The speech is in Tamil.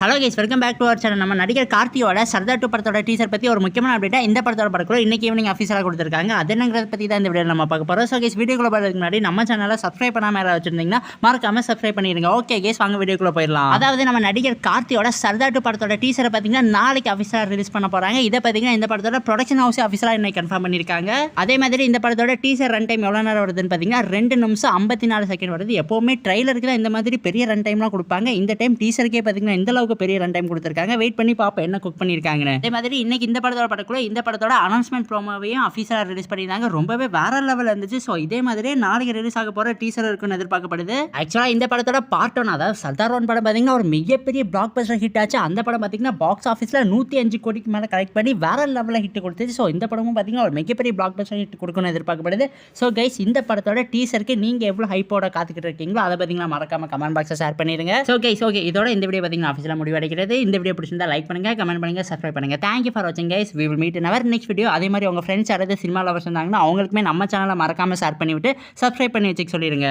Hello guys, welcome back to our channel. நம்ம நடிகர் கார்த்தியோட சர்தார் 2 படத்தோட டீசர் பற்றி ஒரு முக்கியமான அப்டேட்டா இந்த படத்தோட படக்குள்ள இன்னைக்கு ஈவினிங் அஃபீஷியலாக கொடுத்துருக்காங்க. அது என்னங்கிறத பற்றி தான் இந்த வீடியோ நம்ம பார்க்க போகிறோம். ஸோ கைஸ், வீடியோக்குள்ள போகிறதுக்கு முன்னாடி நம்ம சேனலை சப்ஸ்கிரைப் பண்ணாமல் யாராவது வச்சிருந்தீங்கன்னா மறக்காம சப்ஸ்கிரைப் பண்ணிடுங்க. ஓகே கைஸ், வாங்க வீடியோக்குள்ள போயிடலாம். அதாவது நம்ம நடிகர் கார்த்தியோட சர்தார் 2 படத்தோட டீசரை பார்த்தீங்கன்னா நாளைக்கு அஃபீஷியலாக ரிலீஸ் பண்ண போகிறாங்க. இதை பார்த்தீங்கன்னா இந்த படத்தோட ப்ரொடக்ஷன் ஹவுஸ் அஃபீஷியலாக இன்னைக்கு கன்ஃபார்ம் பண்ணியிருக்காங்க. அதே மாதிரி இந்த படத்தோட டீசர் ரன் டைம் எவ்வளோ நேரம் வருதுன்னு பார்த்தீங்கன்னா 2 நிமிஷம் 54 செகண்ட் வருது. எப்போவுமே ட்ரைலருக்கு தான் இந்த மாதிரி பெரிய ரன் டைம்லாம் கொடுப்பாங்க. இந்த டைம் டீசருக்கே பார்த்தீங்கன்னா இந்த அளவுக்கு பெரிய ரன் டைம் வெயிட் பண்ணி பாப்போம் என்ன குக் பண்ணிருக்காங்க. அதே மாதிரி இன்னைக்கு இந்த படத்தோட படக்குள்ள இந்த படத்தோட அனௌன்ஸ்மென்ட் ப்ரோமோவையும் அஃபீஷியலா ரிலீஸ் பண்ணிருந்தாங்க. ரொம்பவே வேற லெவல்ல இருந்துச்சு. சோ இதே மாதிரி நாளைக்கு ரிலீஸ் ஆக போற டீசர் இருக்குன்னு எதிர்பார்க்கப்படுது. ஆக்சுவலா இந்த படத்தோட பார்ட் 1, அதாவது சர்தார் 1 படம் பாத்தீங்கன்னா ஒரு மிகப்பெரிய பிளாக் பஸ்டர் ஹிட் ஆச்சு. அந்த படம் பாத்தீங்கன்னா பாக்ஸ் ஆஃபீஸ்ல 105 கோடிக்கு மேல கலெக்ட் பண்ணி வேற லெவல்ல ஹிட் கொடுத்துச்சு. சோ இந்த படமும் பாத்தீங்கன்னா ஒரு மிகப்பெரிய பிளாக் பஸ்டர் ஹிட் கொடுக்கும்னு எதிர்பார்க்கப்படுது. சோ கைஸ், இந்த படத்தோட டீசருக்கு நீங்க எவ்வளவு ஹைப்போட காத்துக்கிட்டு இருக்கீங்களோ அதை பாத்தீங்கன்னா மறக்காம கமெண்ட் பாக்ஸ்ல ஷேர் பண்ணிருங்க. சோ கைஸ், ஓகே, இதோட இந்த வீடியோ பாத்தீங்கன்னா அஃபீஷியலா முடிவடைகிறது. இந்த வீடியோ பிடிச்சிருந்தா லைக் பண்ணுங்க, கமெண்ட் பண்ணுங்க, சப்ஸ்கிரைப் பண்ணுங்க. Thank you for watching guys. We will meet in our next video. அதே மாதிரி உங்க ஃப்ரெண்ட்ஸ் யாராவது சினிமா லவர்ஸ் இருந்தாங்கன்னா அவங்களுக்குமே நம்ம சேனலை மறக்காம ஷேர் பண்ணிவிட்டு சப்ஸ்கிரைப் பண்ணி வச்சுக்க சொல்லிடுங்க.